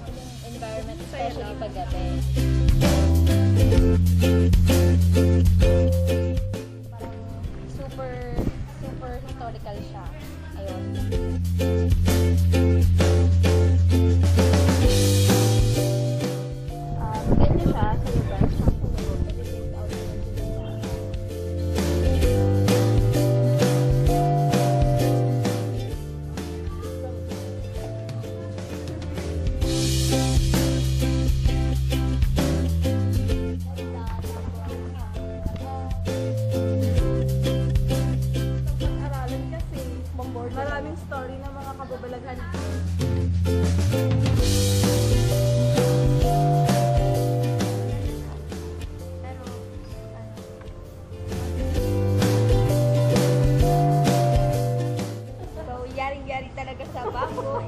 yung environment, especially pag gabi. Parang super historical siya. Ayun. Ganyan siya sa lugar. Maraming story ng mga kababalaghan. So, yaring-yari talaga sa bako.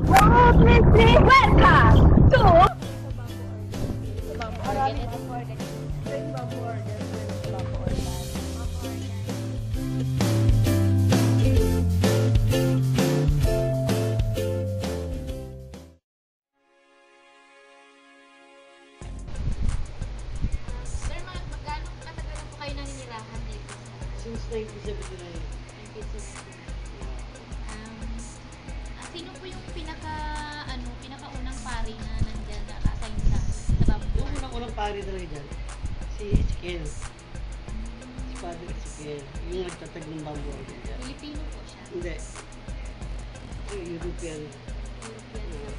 Welcome to Bamboo Organ. Sir, magkano katagal po kayo naninirahan dito? Since 1979. 1979. Sino po yung pinakaunang pari na nandyan na ka-assign sa Bamboo? Yung unang pari talaga dyan, si Ezekiel. Si Father Ezekiel. Yung nagtatag ng Bamboo Organ dyan. Filipino po siya. Hindi. European. European.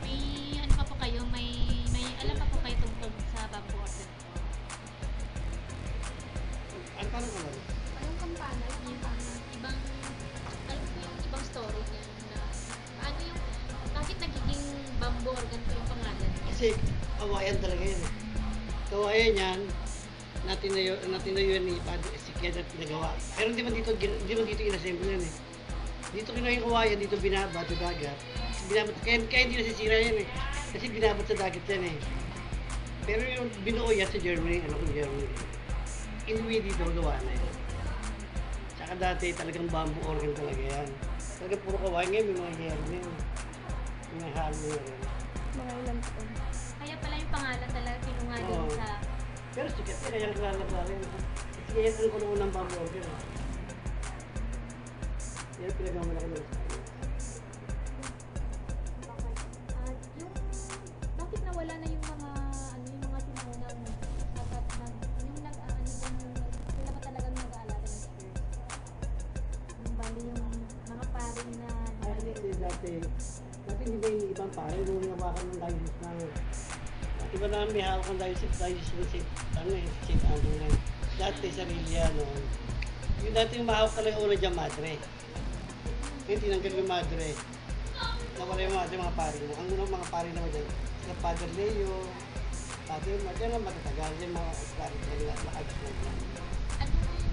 May ano pa po kayo? May alam pa po kayo tungkol sa Bamboo Organ? Ang tanong ko lang, Anong kampana? Ibang, alam ko yung ibang story niya na paano yung, bakit nagiging Bamboo Organ po yung pangalan niya? kasi kawayan talaga yun. Kawayan yan, natinayo ni Father Ezekiel na pinagawa. Pero hindi man dito inassemble yan eh. Dito kinuha yung kawayan, dito binabat sa dagat. Kaya hindi nasisira yan eh. Kasi binabat sa dagat yan eh. Pero yung binuo yan sa Germany, Germany. Inuwi dito, gawa na yan. Tsaka dati talagang bamboo organ talaga yan. Talagang puro kawayan ngayon, may mga German. May mga halo na rin. Mga ilang po. Kaya pala yung pangalan talaga kinuha din Oo. sa... Pero sikat yan, kaya kilala rin. Kasi kaya yan ko ng bamboo organ. Yan pinagamalaki ng yung bakit nawala na yung mga yung mga sinunang sapat na yung sila ba talagang nag-aalala ng spirit? Yung bali yung mga paring na dati hindi ba yung ibang parang nung nawakan ng diocese na iba na may hawak ng diocese ng St. Andrew na dati sarili yan noon. Yung dati yung mahawak talaga una dyan madre. Ngayon tinanggal yung madre. Nawala yung mga pari mo. Ang unang mga pari naman dyan, sila Father Leo, Father Mark, yan ang matatagal, yung mga pari nila, nakagis na dyan.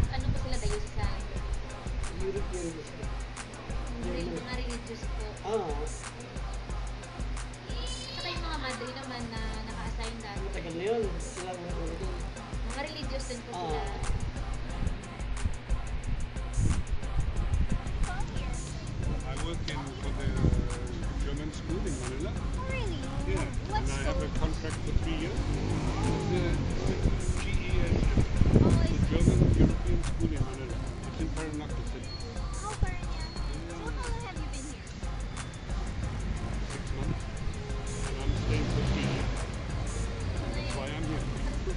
ano ba sila dayo sa European mga religious po? Saka yung mga madre naman na naka-assign dati. Matagal na yun, sila una dyan. Mga religious din po sila. I work for the German school in Manila. Oh, really? Yeah, What and I have a school? contract for 3 years. The GES, Oh, I the see. German European School in Manila. It's in Paranaque City. How far niya? So how long have you been here? 6 months. And I'm staying for 3 years. That's why I'm here. So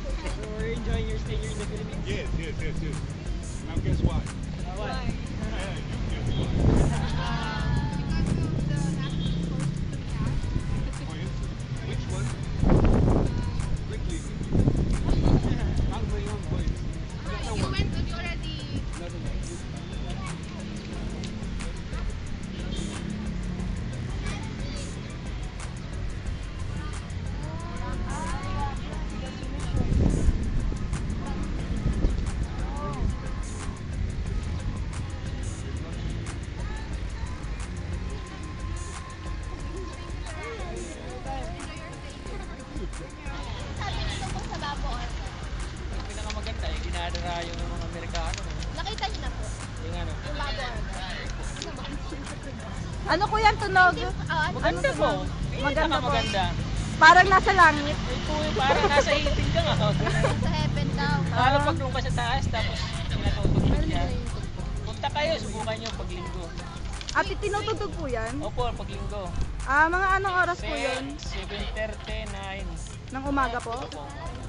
we're enjoying your stay here in the Philippines? Yes. Now guess why? Why? Yeah, you guess why. For instance, which one? Quickly. Answer your own voice. Another one. masasabi niyo tungkol sa Babo Organ? Ang pinakamaganda, yung ginadara yung mga Amerikano. Nakita niyo na po, Yung ano. yung Babo Organ. Ano kuya ang tunog? Maganda po. Maganda po. Maganda. Parang nasa langit. Ito parang nasa itin ka nga. Sa heaven daw. Parang paglong ka sa taas, tapos pinatutugtog yan. Punta kayo, subukan nyo paglinggo. At tinutugtog po yan? Opo, paglinggo. Mga anong oras po yun? 7:30, 9. Ng umaga po? Opo.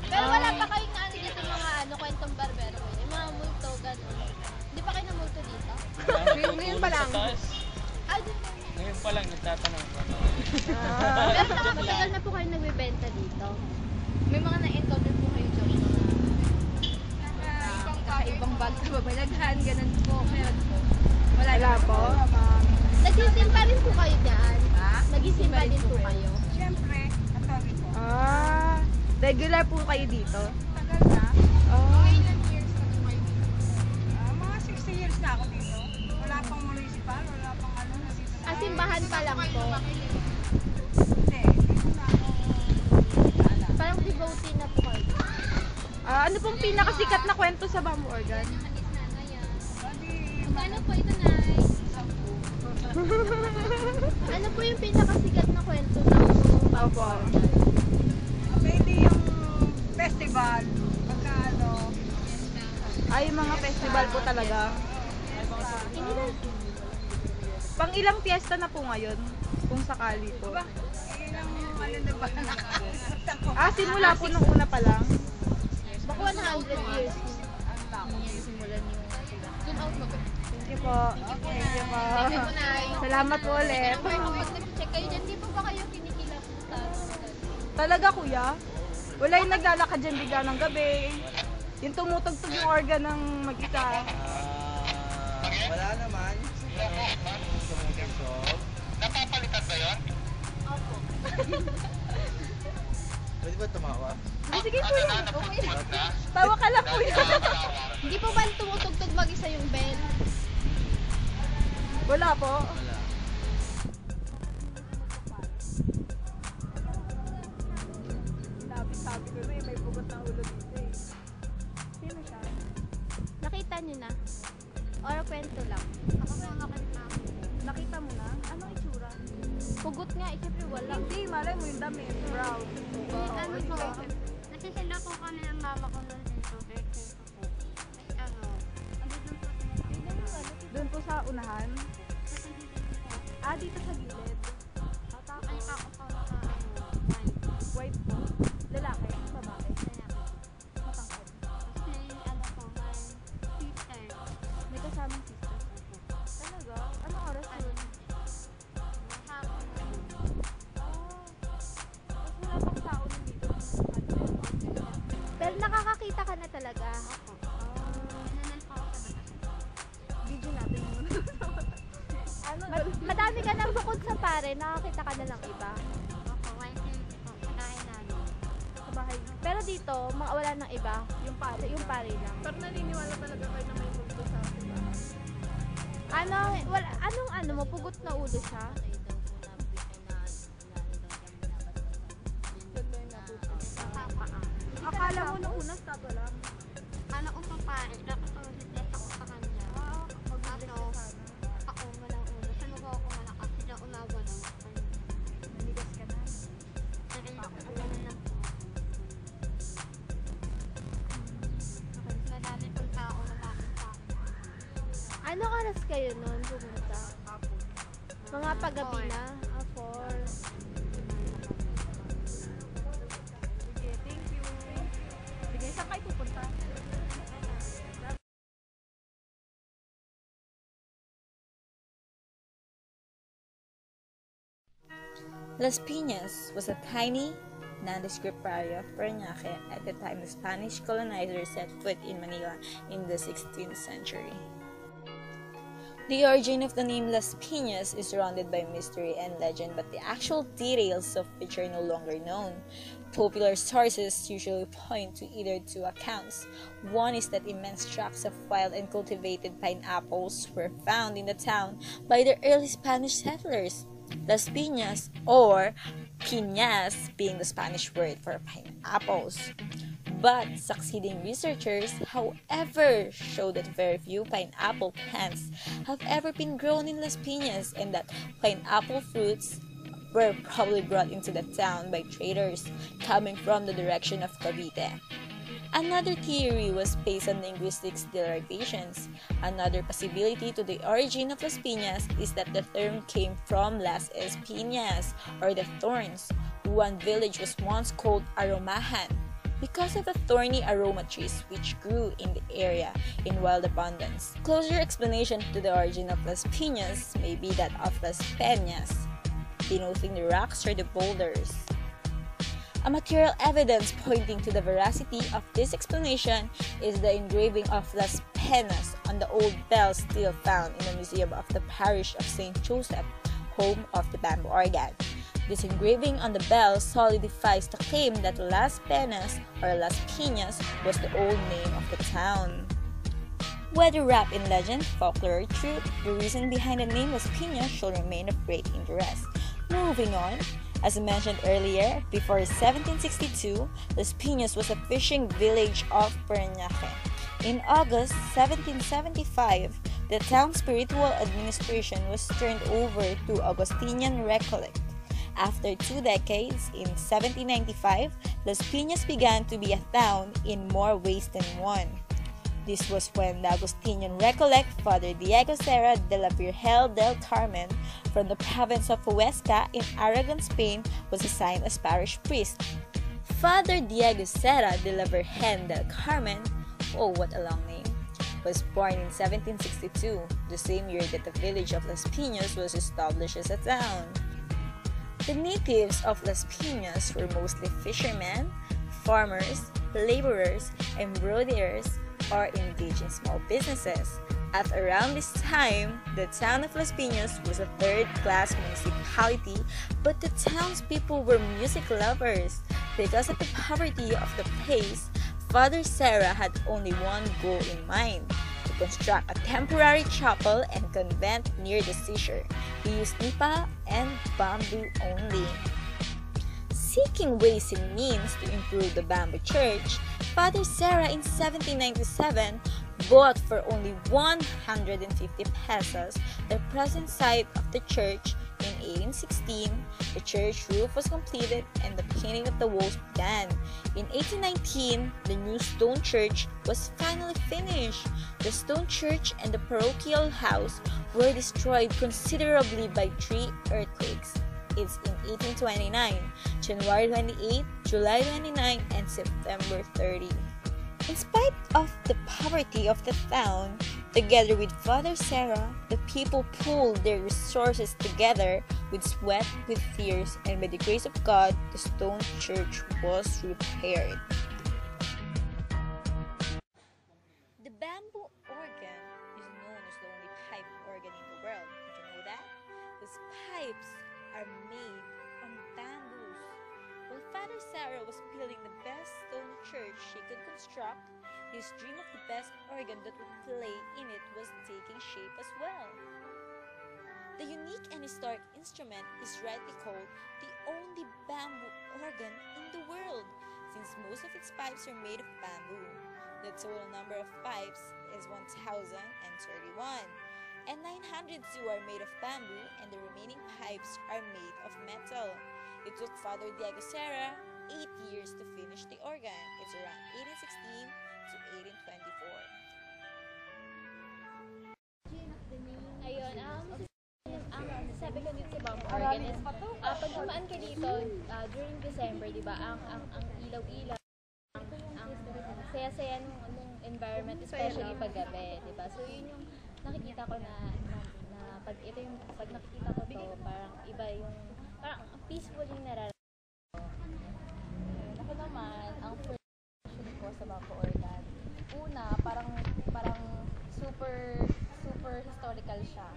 Pero wala pa kayong ano dito mga kwentong barbero. Yung mga multo, gano'n. Hindi pa kayo namulto dito? Ngayon pa lang. Sa taas. Doon pa. Ngayon pa lang, nagtatanong pa. Pero nakakatagal na po kayo nagbebenta dito. May mga na-encounter po kayo dyan. Kakaibang bag sa babalaghan, ganun po. Meron po. Wala po. Nagsisimpa rin po kayo dyan. Nagsisimpa din po kayo. Siyempre, katolik po. Regular po kayo dito? Tagal na. Mga ilang years na po kayo dito? Mga 60 years na ako dito. Wala pang municipal, wala pang ano. Dito na. Simbahan pa lang po. Hindi, dito na ako. Parang devotee na po kayo. Ano pong pinakasikat na kwento sa Bamboo Organ? Ano po ito, Nay? Ano po yung pinakasikat na kwento ng Bamboo Organ? Pwede yung festival, pagka ano. Ay, mga festival po talaga. Pang ilang fiesta na po ngayon? Kung sakali po. Yun ang ano na ba nakakalimutan ko. Simula po nung una pa lang. Baka 100 years. Simulan yung Zoom out mo. Thank you po. Thank you po. Thank you po, Nay. Salamat po ulit. Okay, pag nag-check kayo dyan, di po ba kayo kinikila po sa Talaga kuya? Wala yung naglalakad dyan bigla ng gabi. Yung tumutugtog yung organ ng mag-isa. Wala naman. Opo. Pwede ba tumawa? Sige kuya. Okay. Tawa ka lang kuya. Hindi po ba tumutugtog mag-isa yung bell? Wala po. Wala. Sabi ko na may bugot na ulo dito eh. Sino siya? Nakita niyo na? Or kwento lang? Ako po nakita ko. Nakita mo na? Anong itsura? Pugot nga, siyempre wala. Hindi, malay mo yung damit. Brown. Ano po, nasisila po kami ng mama ko nun dito, birthday ko po. Ano, Doon po sa unahan. kasi dito po, Dito sa gilid. ay ako po naka, white. White po. Lalaki. Babae. Kaya po. Matangkad. Tapos may, ano po, may sister. May kasamang sister. Talaga? Anong oras yun? Hapon na yun. Tapos wala pang tao nandito. Pero nakakakita ka na talaga. Nanay po ako sa batas. Video natin muna. Ano? Madami ka nang bukod sa pare, nakakita ka na lang iba. Ako, white hair po, sa kain namin. Sa bahay. Pero dito, mga wala ng iba, yung pare lang. Pero naniniwala talaga kayo na may multo sa akin. Anong ano mo, pugot na ulo siya? Akala mo nung una statwa lang. Ano kung papae, dapat ako test ako sa kanya. Ano, ako walang ulo. Saan ako malakas? Sila unawa lang. Nanigas ka na. Ano na po. Nadali punta ako na makita. Anong oras kayo nun pumunta? Mga paggabi na? 4. Sige, thank you. Sige, saan kayo pupunta? Las Piñas was a tiny, nondescript area of Parañaque at the time the Spanish colonizers set foot in Manila in the 16th century. The origin of the name Las Piñas is surrounded by mystery and legend, but the actual details of which are no longer known. Popular sources usually point to either two accounts. One is that immense tracts of wild and cultivated pineapples were found in the town by the early Spanish settlers. Las Piñas, or piñas being the Spanish word for pineapples. But succeeding researchers, however, show that very few pineapple plants have ever been grown in Las Piñas and that pineapple fruits were probably brought into the town by traders coming from the direction of Cavite. Another theory was based on linguistics derivations. Another possibility to the origin of Las Piñas is that the term came from Las Espinas, or the thorns. One village was once called Aromahan because of the thorny aroma trees which grew in the area in wild abundance. Closer explanation to the origin of Las Piñas may be that of Las Peñas, denoting the rocks or the boulders. A material evidence pointing to the veracity of this explanation is the engraving of Las Penas on the old bell still found in the museum of the parish of St. Joseph, home of the bamboo organ. This engraving on the bell solidifies the claim that Las Penas or Las Piñas was the old name of the town. Whether wrapped in legend, folklore, or truth, the reason behind the name Las Piñas shall remain of great interest. Moving on, as I mentioned earlier, before 1762, Las Piñas was a fishing village of Parañaque. In August 1775, the town's spiritual administration was turned over to Augustinian Recollect. After 2 decades, in 1795, Las Piñas began to be a town in more ways than one. This was when the Augustinian Recollect, Father Diego Serra de la Virgen del Carmen, from the province of Huesca in Aragon, Spain, was assigned as parish priest. Father Diego Serra de la Virgen del Carmen, oh what a long name, was born in 1762, the same year that the village of Las Piñas was established as a town. The natives of Las Piñas were mostly fishermen, farmers, laborers, embroiderers, or engaged in small businesses. At around this time, the town of Las Piñas was a third-class municipality, but the townspeople were music lovers. Because of the poverty of the place, Father Serra had only one goal in mind: to construct a temporary chapel and convent near the seashore. He used nipa and bamboo only. Seeking ways and means to improve the bamboo church, Father Serra in 1797 bought for only 150 pesos the present site of the church. In 1816, the church roof was completed and the painting of the walls began. In 1819, the new stone church was finally finished. The stone church and the parochial house were destroyed considerably by 3 earthquakes. It's in 1829, January 28, July 29, and September 30. In spite of the poverty of the town, together with Father Serra, the people pooled their resources together with sweat, with tears, and by the grace of God, the stone church was repaired. The bamboo organ is known as the only pipe organ in the world. Did you know that? Those pipes are made from bamboos. While Father Serra was building the best stone church she could construct, his dream of the best organ that would play in it was taking shape as well. The unique and historic instrument is rightly called the only bamboo organ in the world, since most of its pipes are made of bamboo. The total number of pipes is 1,031, and 902 are made of bamboo, and the remaining pipes are made of metal. It took Father Diego Serra 8 years to finish the organ. It's around 1816 to 1824. Ayun, ang sabi ko dito sa bamboo organ is, pag dumaan ka dito, during December, di ba, ang ilaw-ilaw, ang saya-saya nung environment, especially pag gabi, di ba? So, yun yung nakikita ko na pag nakikita ko to, parang iba yung, parang peaceful yung nararamdaman. Ako naman, ang first impression ko sa bamboo organ, una, parang super historical siya.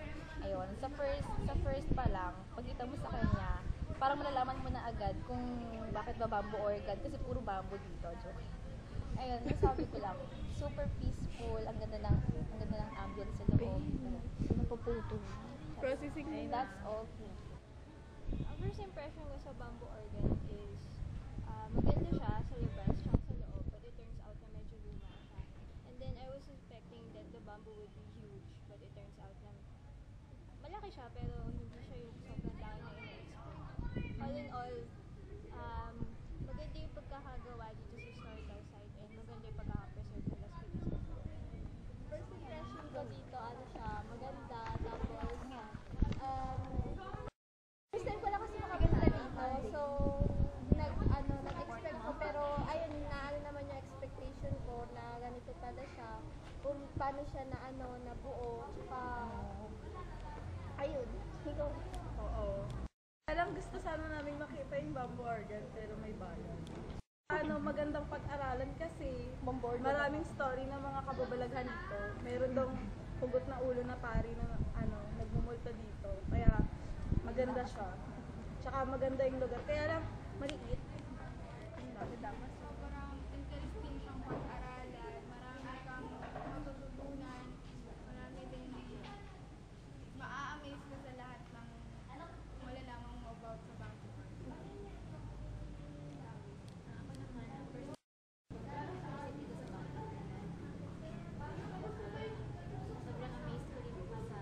Ayun, sa first pa lang, pagkita mo sa kanya, parang malalaman mo na agad kung bakit ba bamboo organ, kasi puro bamboo dito, joke. Ayun, nasabi ko lang, super peaceful, ang ganda ng ambience sa loob. Napuputo. Processing. That's all. Ang first impression ko sa bamboo organ is maganda siya sa labas tsaka sa loob, but it turns out na medyo luma siya. And then I was expecting that the bamboo would be huge, but it turns out na malaki siya pero hindi siya yung sobrang laki na in-expect. All in all, maganda yung pagkakagawa dito sa historical site and maganda yung pagkakapreserve ng Las Piñas. First impression ko dito, ano siya, maganda, tapos first time ko lang kasi makapunta dito, so nag-expect ko, pero ayun na naman yung expectation ko na ganito pala siya, kung paano siya na buo, tsaka ayun, ikaw. Oo. Alam, gusto sana namin makita yung bamboo organ, pero may bayan. Magandang pag-aralan kasi maraming story ng mga kababalaghan dito. Meron daw hugot na ulo na pari na nagmumulto dito. Kaya maganda siya. Tsaka maganda yung lugar. Kaya lang, maliit. Sobrang interesting siyang pag-aralan, marami kang matututunan, marami din maa-amaze ka sa lahat ng malalaman mo about sa bamboo. Sobrang amazed ko din po sa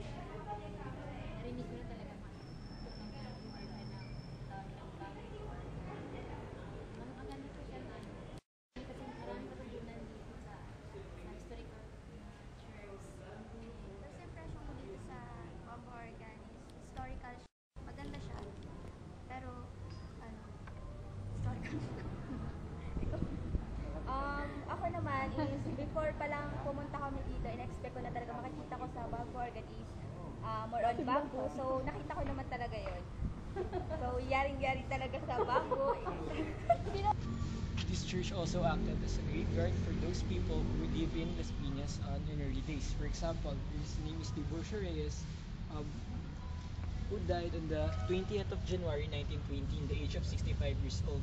nung dumating kami, narinig ko na talaga maganda po siya na kasi marami matutunan dito sa historical church. First impression ko dito sa bamboo organ is historical siya. Maganda siya. Pero, historical siya. Ako naman is, before pa lang pumunta kami dito, in-expect ko na talaga makikita ko sa bamboo organ is more on bamboo. So, nakita ko naman talaga yun. So, yaring-yari talaga sa bamboo. This church also acted as a graveyard for those people who live in Las Piñas in early days. For example, his name is Tiburcio Reyes, who died on the 20th of January 1920 in the age of 65 years old.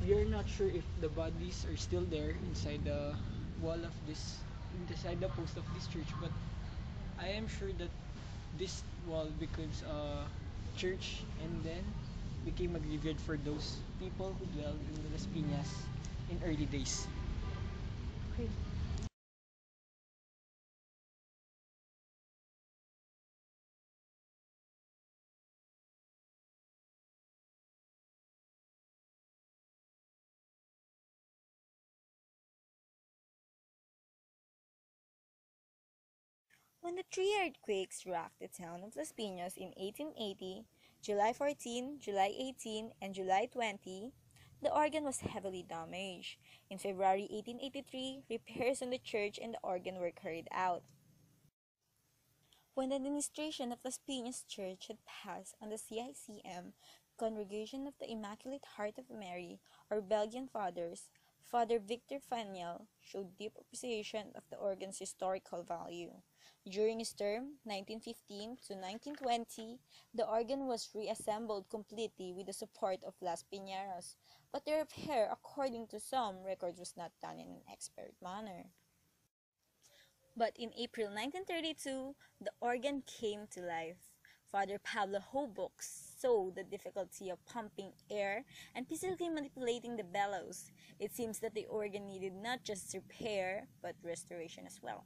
We are not sure if the bodies are still there inside the wall of this, inside the post of this church, but I am sure that this wall becomes a church and then became a graveyard for those people who dwelled in Las Piñas in early days. Okay. When the three earthquakes rocked the town of Las Piñas in 1880, July 14, July 18, and July 20, the organ was heavily damaged. In February 1883, repairs on the church and the organ were carried out. When the administration of Las Piñas Church had passed on the CICM, Congregation of the Immaculate Heart of Mary, or Belgian Fathers, Father Victor Faniel showed deep appreciation of the organ's historical value. During his term, 1915 to 1920, the organ was reassembled completely with the support of Las Piñeras, but the repair, according to some records, was not done in an expert manner. But in April 1932, the organ came to life. Father Pablo Hobuk saw the difficulty of pumping air and physically manipulating the bellows. It seems that the organ needed not just repair, but restoration as well.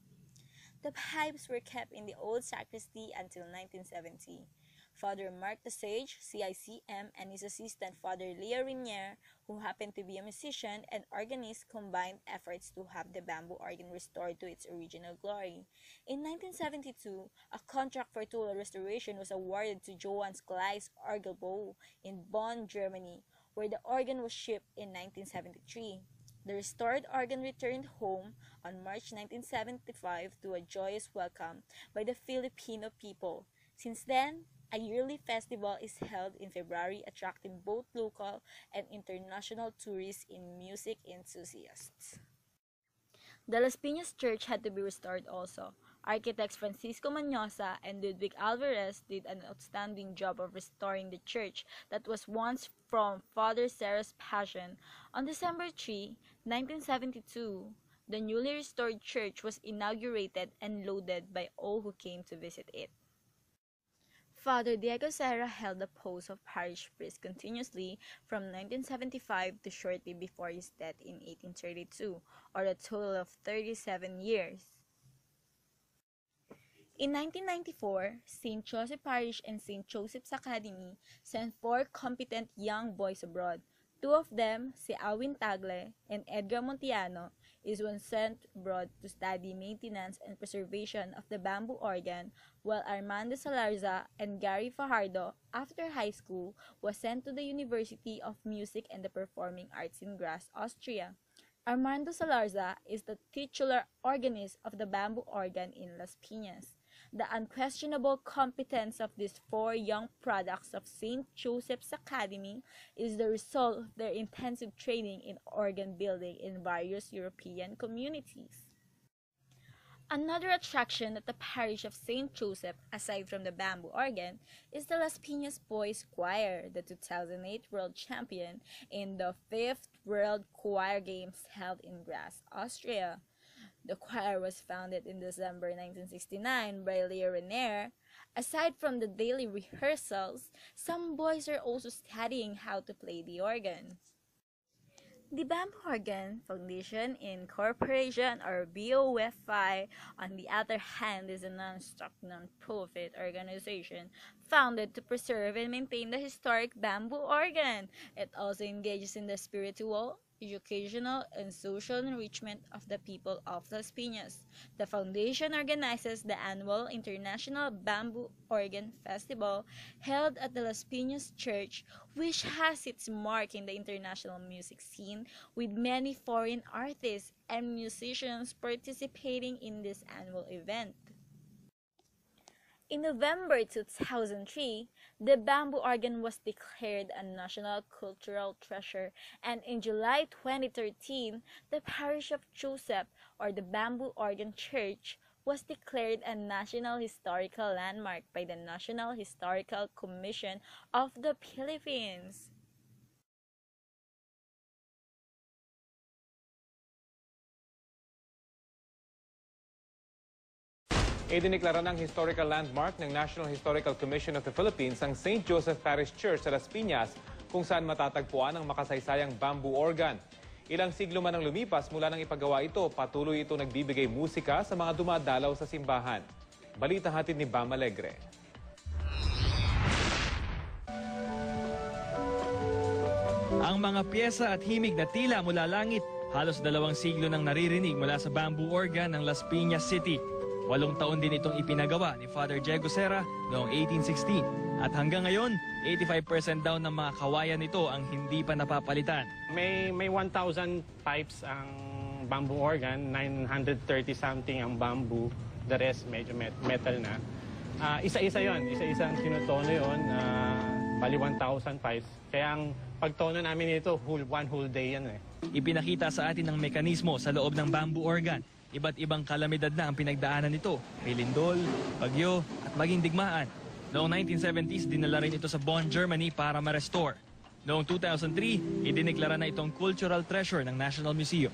The pipes were kept in the old sacristy until 1970. Father Mark the Sage, CICM, and his assistant Father Leo Rinier, who happened to be a musician and organist, combined efforts to have the bamboo organ restored to its original glory. In 1972, a contract for total restoration was awarded to Johannes Kleis Orgelbau in Bonn, Germany, where the organ was shipped in 1973. The restored organ returned home on March 1975 to a joyous welcome by the Filipino people. Since then, a yearly festival is held in February, attracting both local and international tourists and music enthusiasts. The Las Piñas Church had to be restored also. Architects Francisco Mañosa and Ludwig Alvarez did an outstanding job of restoring the church that was once from Father Serra's Passion. On December 3, 1972, the newly restored church was inaugurated and loaded by all who came to visit it. Father Diego Serra held the post of parish priest continuously from 1975 to shortly before his death in 1832, or a total of 37 years. In 1994, St. Joseph Parish and St. Joseph's Academy sent 4 competent young boys abroad. 2 of them, si Alwin Tagle and Edgar Montiano, is one sent abroad to study maintenance and preservation of the bamboo organ, while Armando Salarza and Gary Fajardo, after high school, was sent to the University of Music and the Performing Arts in Graz, Austria. Armando Salarza is the titular organist of the bamboo organ in Las Piñas. The unquestionable competence of these 4 young products of St. Joseph's Academy is the result of their intensive training in organ building in various European communities. Another attraction at the parish of St. Joseph, aside from the bamboo organ, is the Las Piñas Boys Choir, the 2008 world champion in the 5th World Choir Games held in Graz, Austria. The choir was founded in December 1969 by Leo Renier. Aside from the daily rehearsals, some boys are also studying how to play the organ. The Bamboo Organ Foundation Incorporation, or BOFI, on the other hand, is a non-stock, non-profit organization founded to preserve and maintain the historic bamboo organ. It also engages in the spiritual, educational, and social enrichment of the people of Las Piñas. The foundation organizes the annual International Bamboo Organ Festival held at the Las Piñas Church, which has its mark in the international music scene, with many foreign artists and musicians participating in this annual event. In November 2003, the bamboo organ was declared a National Cultural Treasure, and in July 2013, the Parish of Joseph, or the Bamboo Organ Church, was declared a National Historical Landmark by the National Historical Commission of the Philippines. Idineklara ng historical landmark ng National Historical Commission of the Philippines ang St. Joseph Parish Church sa Las Piñas, kung saan matatagpuan ang makasaysayang bamboo organ. Ilang siglo man ang lumipas mula nang ipagawa ito, patuloy ito nagbibigay musika sa mga dumadalaw sa simbahan. Balita hatid ni Bam Alegre. Ang mga pyesa at himig na tila mula langit, halos 2 siglo nang naririnig mula sa bamboo organ ng Las Piñas City. 8 taon din itong ipinagawa ni Father Diego Serra noong 1816. At hanggang ngayon, 85% daw ng mga kawayan nito ang hindi pa napapalitan. May 1,000 pipes ang bamboo organ, 930 something ang bamboo, the rest medyo metal na. Isa-isa yon, isa-isa ang tinutono yon, bali 1,000 pipes. Kaya ang pagtono namin ito, one whole day yan eh. Ipinakita sa atin ang mekanismo sa loob ng bamboo organ. Iba't ibang kalamidad na ang pinagdaanan nito. May lindol, bagyo, at maging digmaan. Noong 1970s, dinala rin ito sa Bonn, Germany para ma-restore. Noong 2003, idineklara na itong cultural treasure ng National Museum.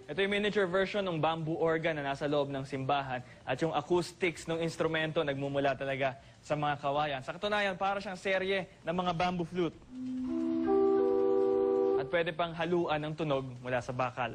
Ito yung miniature version ng bamboo organ na nasa loob ng simbahan at yung acoustics ng instrumento nagmumula talaga sa mga kawayan. Sa katunayan, para siyang serye ng mga bamboo flute. At pwede pang haluan ng tunog mula sa bakal.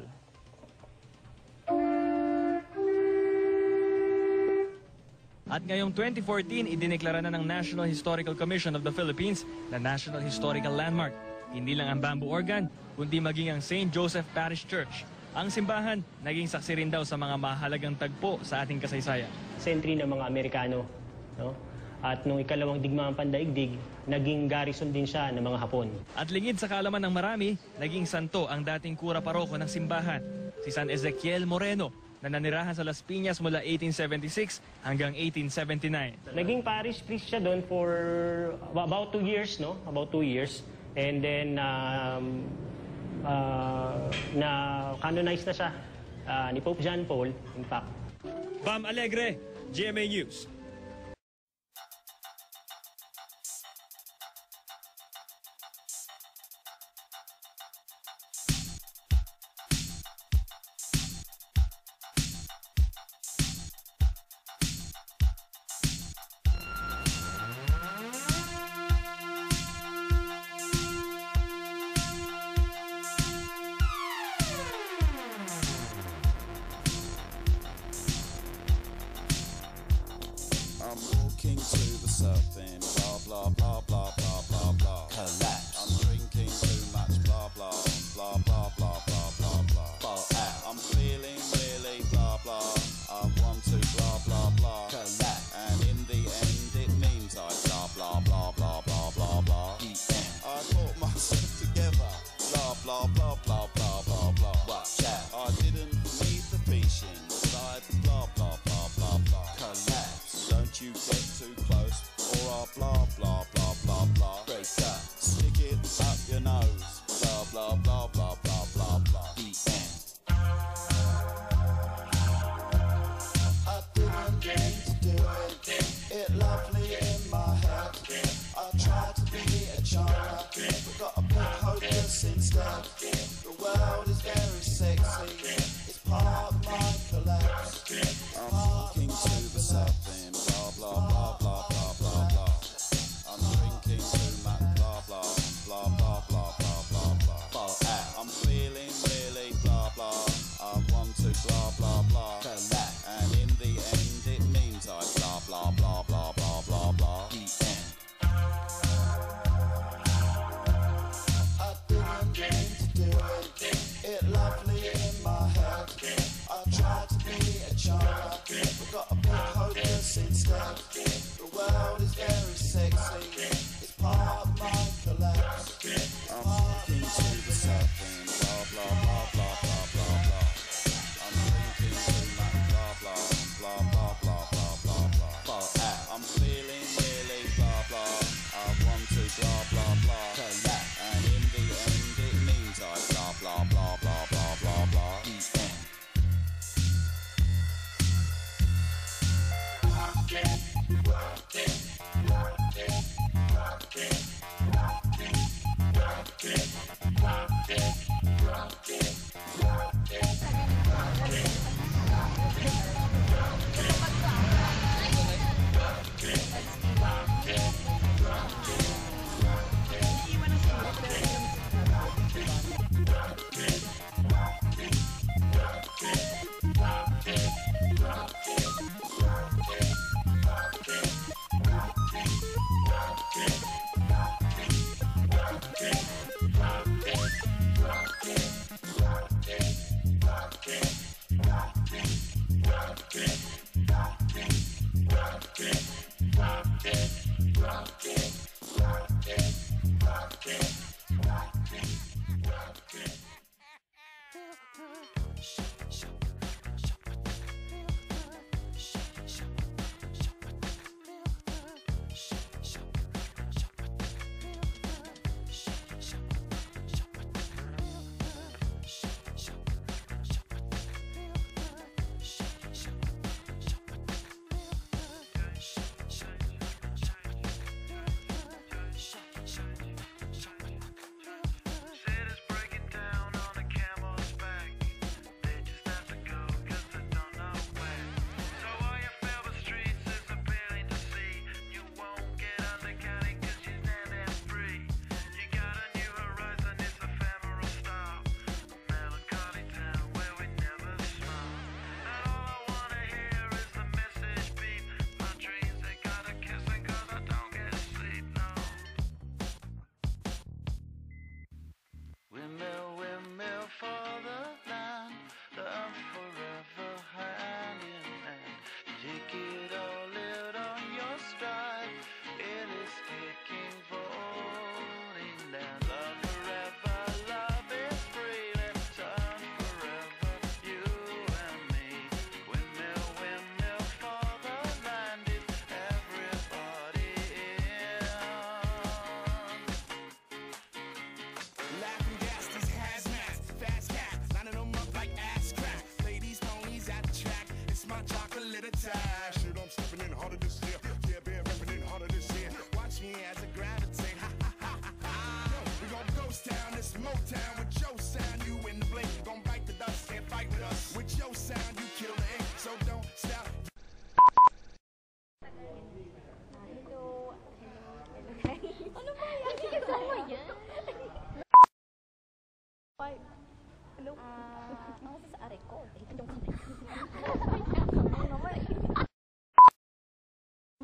At ngayong 2014, idineklara na ng National Historical Commission of the Philippines na National Historical Landmark. Hindi lang ang bamboo organ, kundi maging ang St. Joseph Parish Church. Ang simbahan, naging saksi rin daw sa mga mahalagang tagpo sa ating kasaysayan. Sentry ng mga Amerikano, no? At nung ikalawang digmaang pandaigdig, naging garrison din siya ng mga Hapon. At lingid sa kaalaman ng marami, naging santo ang dating kura paroko ng simbahan, si San Ezequiel Moreno, na nanirahan sa Las Piñas mula 1876 hanggang 1879. Naging parish priest siya doon for about 2 years, no? About 2 years. And then, na-canonize na siya ni Pope John Paul, in fact. Bam Alegre, GMA News. I'm walking to the surfing, blah blah blah blah blah blah blah. Collapse. I'm drinking too much, blah blah blah blah blah blah blah blah. Fall out. I'm feeling really blah blah. I want to blah blah blah. Collapse. And in the end it means I blah blah blah blah blah blah blah. The end. I got myself together, blah blah blah blah blah blah blah. Watch out. I didn't need the patience, I blah blah blah blah blah. Collapse. Don't you get too close, or I'll blah blah blah blah blah. Break up. Stick it up your nose, blah blah blah blah blah blah blah. The end. I didn't mean to do it. It lovely in my head. I tried to be a child, but got a bit hopeless instead. The world is very sexy. It's part of my collapse. I'm walking to the surfing, blah blah blah blah blah blah blah. I'm drinking too much, blah blah blah blah blah blah blah blah. Fall out. I'm feeling really blah blah. I want to blah blah blah. Collapse. And in the end it means I blah blah blah blah blah blah blah. The end. I didn't mean to do it. It lovely in my head. I tried to be a child, but got a bit hopeless instead. The world is very sexy. It's part of my collapse. I'm walking to the surfing, blah blah blah blah blah blah blah. I'm drinking too much, blah blah blah blah blah blah blah blah. Fall out. I'm feeling really blah blah. I want to blah blah blah. Collapse. And in the end it means I blah blah blah blah blah blah blah. The end.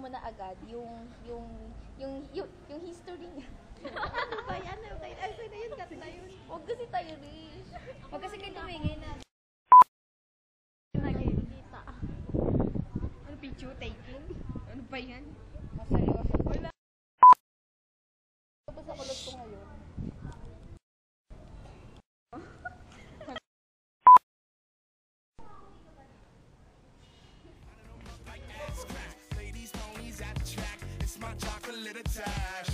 mo na agad yung history niya. Ano ba yan? Ay, na yun, cut na yun. Huwag kasi tayo, Rish. Huwag kasi kayo tumingin na. Nakikita. Ano, picture taking? Ano ba yan? Maseryoso. Wala. Tapos sa kulot ko ngayon. Ladies, ponies at the track. It's my chocolate attack.